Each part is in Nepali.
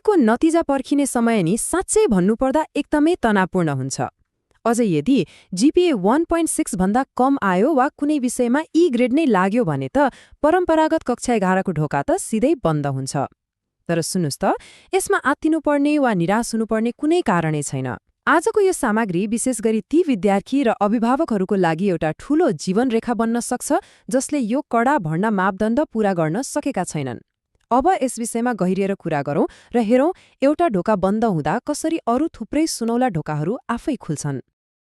ट्रायलको नतिजा पर्खिने समय नि साँच्चै भन्नुपर्दा एकदमै तनावपूर्ण हुन्छ। अझै यदि जीपीए 1.6 भन्दा कम आयो वा कुनै विषयमा ई ग्रेड नै लाग्यो भने त परम्परागत कक्षा 11 को ढोका त सिधै बन्द हुन्छ। तर सुन्नुस् त, यसमा आत्तिनुपर्ने वा निराश हुनुपर्ने कुनै कारणै छैन। आजको यो सामग्री विशेष गरी ती विद्यार्थी र अभिभावकहरूको लागि एउटा ठूलो जीवन रेखा बन्न सक्छ जसले यो कडा भर्ना मापदण्ड पूरा गर्न सकेका छैनन्। अब यस विषयमा गहिरिएर कुरा गरौँ र हेरौँ एउटा ढोका बन्द हुँदा कसरी अरू थुप्रै सुनौला ढोकाहरू आफै खुल्छन्।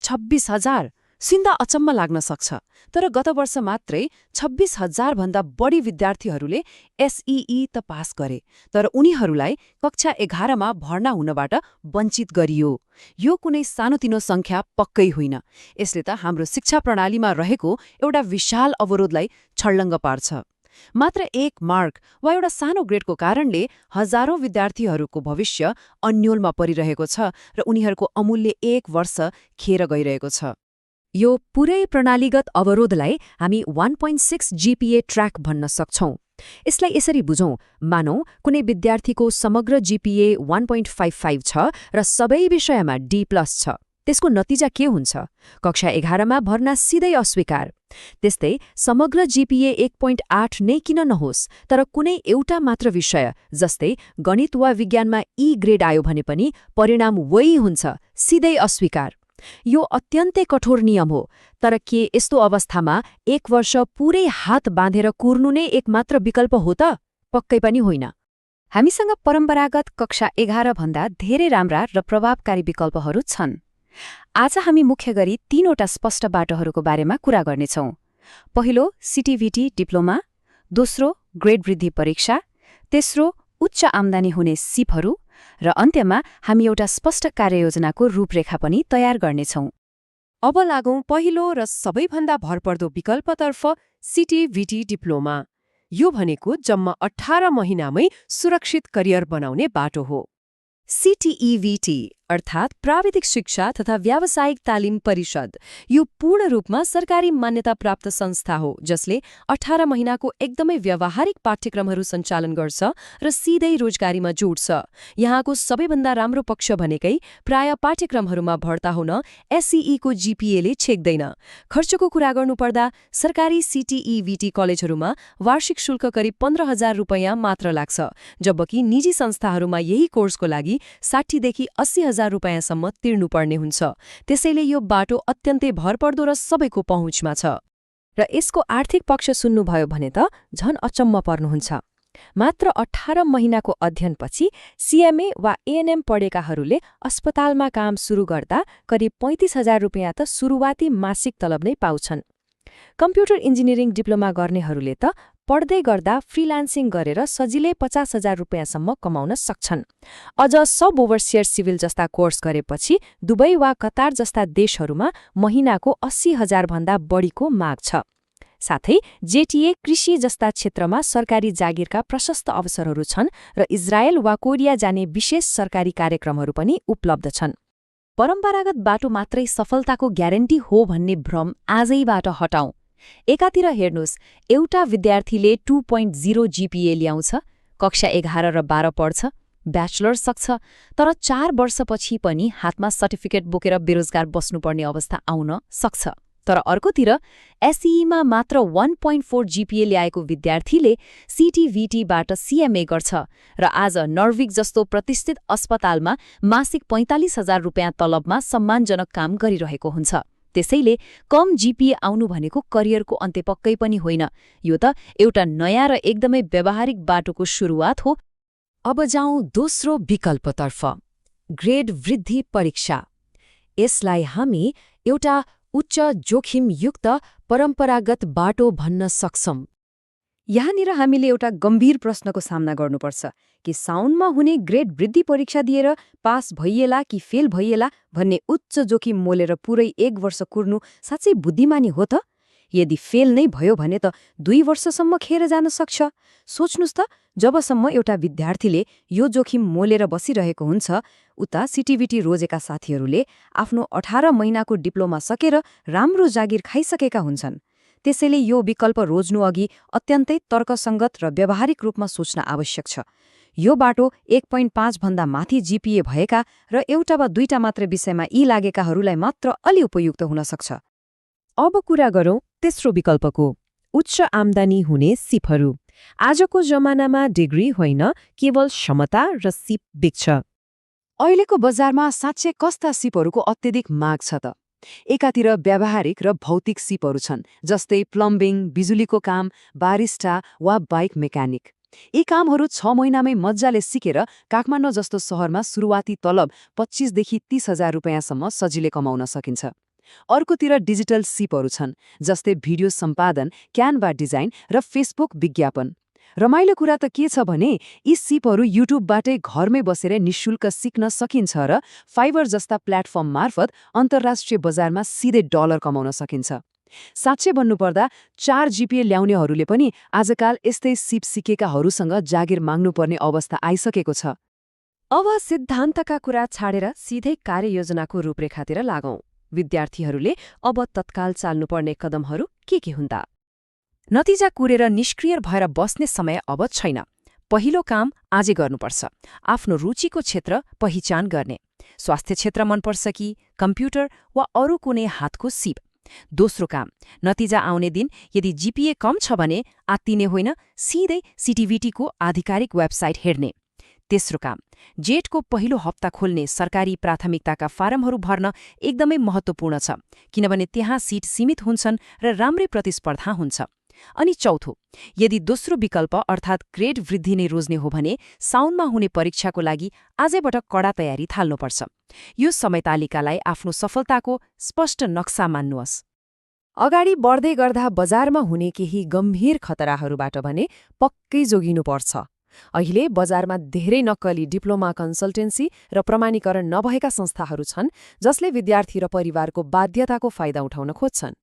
26,000 सिन्दा अचम्म लाग्न सक्छ, तर गत वर्ष मात्रै 26,000 भन्दा बढी विद्यार्थीहरूले एसईई त पास गरे, तर उनीहरूलाई कक्षा 11 मा भर्ना हुनबाट वञ्चित गरियो। यो कुनै सानोतिनो संख्या पक्कै होइन। यसले त हाम्रो शिक्षा प्रणालीमा रहेको एउटा विशाल अवरोधलाई छर्लङ्ग पार्छ। मात्र एक मार्क वा एउटा सानो ग्रेडको कारणले हजारौं विद्यार्थीहरूको भविष्य अन्योलमा परिरहेको छ र उनीहरूको अमूल्य एक वर्ष खेर गइरहेको छ। यो पुरै प्रणालीगत अवरोधलाई हामी 1.6 जीपीए ट्र्याक भन्न सक्छौं। यसलाई यसरी बुझौं, मानौ कुनै विद्यार्थीको समग्र जीपीए 1.55 छ र सबै विषयमा डी+ छ। त्यसको नतिजा के हुन्छ? कक्षा 11 मा भर्ना सिधै अस्वीकार। त्यस्तै समग्र जीपीए 1.8 नै किन नहोस्, तर कुनै एउटा मात्र विषय जस्तै गणित वा विज्ञानमा ई ग्रेड आयो भने पनि परिणाम वही हुन्छ, सिधै अस्वीकार। यो अत्यन्तै कठोर नियम हो, तर के यस्तो अवस्थामा एक वर्ष पुरै हात बाँधेर कुर्नु नै एकमात्र विकल्प हो त? पक्कै पनि होइन। हामीसँग परम्परागत कक्षा 11 भन्दा धेरै राम्रा र प्रभावकारी विकल्पहरू छन्। आज हामी मुख्य गरी 3वटा स्पष्ट बाटोहरूको बारेमा कुरा गर्नेछौँ। पहिलो सिटिभिटी डिप्लोमा, दोस्रो ग्रेड वृद्धि परीक्षा, तेस्रो उच्च आम्दानी हुने सिपहरू र अन्त्यमा हामी एउटा स्पष्ट कार्ययोजनाको रूपरेखा पनि तयार गर्नेछौँ। अब लागौं पहिलो र सबैभन्दा भरपर्दो विकल्पतर्फ, सिटिभिटी डिप्लोमा। यो भनेको जम्मा 18 महिनामै सुरक्षित करियर बनाउने बाटो हो। सीटीईवीटी अर्थात् प्राविधिक शिक्षा तथा व्यावसायिक तालिम परिषद यो पूर्ण रूपमा सरकारी मान्यता प्राप्त संस्था हो जसले 18 महिनाको एकदमै व्यावहारिक पाठ्यक्रमहरू सञ्चालन गर्छ र सिधै रोजगारीमा जोड्छ। यहाँको सबैभन्दा राम्रो पक्ष भनेकै प्राय पाठ्यक्रमहरूमा भर्ता हुन एसईई को जीपीएले छेक्दैन। खर्चको कुरा गर्नुपर्दा सरकारी सीटीईवीटी कलेजहरूमा वार्षिक शुल्क करिब 15,000 रुपैयाँ मात्र लाग्छ, जबकि निजी संस्थाहरूमा यही कोर्सको लागि 60 देखि 80,000 रुपैयाँसम्म तिर्नुपर्ने हुन्छ। त्यसैले यो बाटो अत्यन्तै भरपर्दो र सबैको पहुँचमा छ। र यसको आर्थिक पक्ष सुन्नुभयो भने त झन अचम्म पर्नुहुन्छ। मात्र 18 महिनाको अध्ययनपछि सीएमए वा एएनएम पढेकाहरूले अस्पतालमा काम सुरु गर्दा करिब 35,000 रुपैयाँ त सुरुवाती मासिक तलब नै पाउँछन्। कम्प्युटर इन्जिनियरिङ डिप्लोमा गर्नेहरूले त पढ्दै गर्दा फ्रिलान्सिङ गरेर सजिलै 50,000 रुपैयाँसम्म कमाउन सक्छन्। अझ सब ओभरसियर सिभिल जस्ता कोर्स गरेपछि दुबई वा कतार जस्ता देशहरूमा महिनाको 80,000 भन्दा बढीको माग छ। साथै जेटीए कृषि जस्ता क्षेत्रमा सरकारी जागिरका प्रशस्त अवसरहरू छन् र इजरायल वा कोरिया जाने विशेष सरकारी कार्यक्रमहरू पनि उपलब्ध छन्। परम्परागत बाटो मात्रै सफलताको ग्यारेन्टी हो भन्ने भ्रम आजैबाट हटाउँ। एकातिर हेर्नुहोस्, एउटा विद्यार्थीले 2.0 जीपीए ल्याउँछ, कक्षा 11 र 12 पढ्छ, ब्याचलर सक्छ, तर 4 वर्षपछि पनि हातमा सर्टिफिकेट बोकेर बेरोजगार बस्नुपर्ने अवस्था आउन सक्छ। तर अर्कोतिर एसईईमा मात्र 1.4 जीपीए ल्याएको विद्यार्थीले सीटीभिटीबाट सीएमए गर्छ र आज नर्विक जस्तो प्रतिष्ठित अस्पतालमा मासिक 45,000 रुपैयाँ तलबमा सम्मानजनक काम गरिरहेको हुन्छ। त्यसैले कम जीपीए आउनु भनेको करियरको अन्त्य पक्कै पनि होइन, यो त एउटा नयाँ र एकदमै व्यावहारिक बाटोको सुरुवात हो। अब जाउँ दोस्रो विकल्पतर्फ, ग्रेड वृद्धि परीक्षा। यसलाई हामी एउटा उच्च जोखिमयुक्त परम्परागत बाटो भन्न सक्छौं। यहाँनिर हामीले एउटा गम्भीर प्रश्नको सामना गर्नुपर्छ कि साउनमा हुने ग्रेड वृद्धि परीक्षा दिएर पास भइएला कि फेल भइएला भन्ने उच्च जोखिम मोलेर पुरै एक वर्ष कुर्नु साँच्चै बुद्धिमानी हो त? यदि फेल नै भयो भने त 2 वर्षसम्म खेर जान सक्छ। सोच्नुस् त, जबसम्म एउटा विद्यार्थीले यो जोखिम मोलेर बसिरहेको हुन्छ, उता सिटिभिटी रोजेका साथीहरूले आफ्नो 18 महिनाको डिप्लोमा सकेर राम्रो जागिर खाइसकेका हुन्छन्। त्यसैले यो विकल्प रोज्नु अघि अत्यन्तै तर्कसङ्गत र व्यावहारिक रूपमा सोच्न आवश्यक छ। यो बाटो 1.5 भन्दा माथि जीपीए भएका र एउटा वा दुईटा मात्र विषयमा यी लागेकाहरूलाई मात्र अलि उपयुक्त हुन सक्छ। अब कुरा गरौँ तेस्रो विकल्पको, उच्च आम्दानी हुने सिपहरू। आजको जमानामा डिग्री होइन, केवल क्षमता र सिप बिग्छ। अहिलेको बजारमा साँच्चै कस्ता सिपहरूको अत्यधिक माग छ त? एकातिर व्यावहारिक र भौतिक सिपहरू छन्, जस्तै प्लम्बिङ, बिजुलीको काम, बारिस्टा वा बाइक मेकानिक। यी कामहरू 6 महिनामै मज्जाले सिकेर काठमाडौँ जस्तो सहरमा सुरुवाती तलब 25 देखि 30 हजार रुपियाँसम्म सजिलै कमाउन सकिन्छ। अर्कोतिर डिजिटल सिपहरू छन्, जस्तै भिडियो सम्पादन, क्यानभा डिजाइन र फेसबुक विज्ञापन। रमाइलो कुरा त के छ भने यी सिपहरू युट्युबबाटै घरमै बसेर निशुल्क सिक्न सकिन्छ र फाइबर जस्ता प्लेटफर्म मार्फत अन्तर्राष्ट्रिय बजारमा सिधै डलर कमाउन सकिन्छ। साँच्चै भन्नुपर्दा 4 जीपीए ल्याउनेहरूले पनि आजकाल यस्तै सिप सिकेकाहरूसँग जागिर माग्नुपर्ने अवस्था आइसकेको छ। अब सिद्धान्तका कुरा छाडेर सिधै कार्ययोजनाको रूपरेखातिर लागौं। विद्यार्थीहरूले अब तत्काल चाल्नुपर्ने कदमहरू के हुन् त? नतिजा कुरेर निष्क्रिय भएर बस्ने समय अब छैन। पहिलो काम आजै गर्नुपर्छ। आफ्नो रुचिको क्षेत्र पहिचान गर्ने। स्वास्थ्य क्षेत्र मनपर्छ कि कम्प्युटर वा अरू कुनै हातको सिप? दोस्रो काम, नतिजा आउने दिन यदि जीपीए कम छ भने आत्तिने होइन, सिधै सीटीभीटीको आधिकारिक वेबसाइट हेर्ने। तेस्रो काम, जेटको पहिलो हप्ता खोल्ने सरकारी प्राथमिकताका फारमहरू भर्न एकदमै महत्त्वपूर्ण छ, किनभने त्यहाँ सिट सीमित हुन्छन् र राम्रै प्रतिस्पर्धा हुन्छ। अनि चौथो, यदि दोस्रो विकल्प अर्थात् ग्रेड वृद्धि नै रोज्ने हो भने साउनमा हुने परीक्षाको लागि आजैबाट कडा तयारी थाल्नुपर्छ। यो समयतालिकालाई आफ्नो सफलताको स्पष्ट नक्सा मान्नुहोस्। अगाडि बढ्दै गर्दा बजारमा हुने केही गम्भीर खतराहरूबाट भने पक्कै जोगिनुपर्छ। अहिले बजारमा धेरै नक्कली डिप्लोमा कन्सल्टेन्सी र प्रमाणीकरण नभएका संस्थाहरू छन्, जसले विद्यार्थी र परिवारको बाध्यताको फाइदा उठाउन खोज्छन्।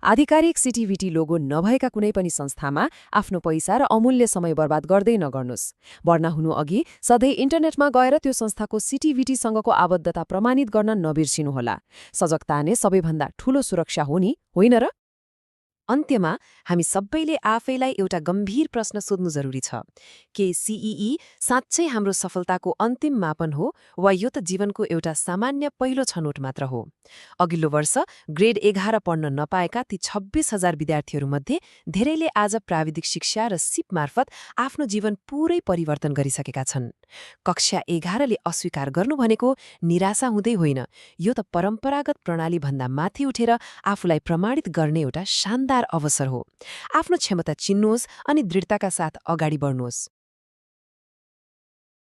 आधिकारिक सीटीभीटी लोगो नभएका कुनै पनि संस्थामा आफ्नो पैसा र अमूल्य समय बर्बाद गर्दै नगर्नुहोस्। भर्ना हुनु अघि सधैँ इन्टरनेटमा गएर त्यो संस्थाको सीटीभीटीसँगको आबद्धता प्रमाणित गर्न नबिर्सिनुहोला। सजगता नै सबैभन्दा ठूलो सुरक्षा हो नि, होइन र? अन्त्यमा हामी सबैले आफैलाई एउटा गम्भीर प्रश्न सोध्नु जरुरी छ। के सीईई साँच्चै हाम्रो सफलताको अन्तिम मापन हो वा यो त जीवनको एउटा सामान्य पहिलो छनौट मात्र हो? अघिल्लो वर्ष ग्रेड 11 पढ्न नपाएका ती 26,000 विद्यार्थीहरूमध्ये धेरैले आज प्राविधिक शिक्षा र सिप मार्फत आफ्नो जीवन पूरै परिवर्तन गरिसकेका छन्। कक्षा 11ले अस्वीकार गर्नु भनेको निराशा हुँदै होइन, यो त परम्परागत प्रणालीभन्दा माथि उठेर आफूलाई प्रमाणित गर्ने एउटा शानदार अवसर हो। आफ्नो क्षमता चिन्नुहोस् अनि दृढताका साथ अगाडि बढ्नुहोस्।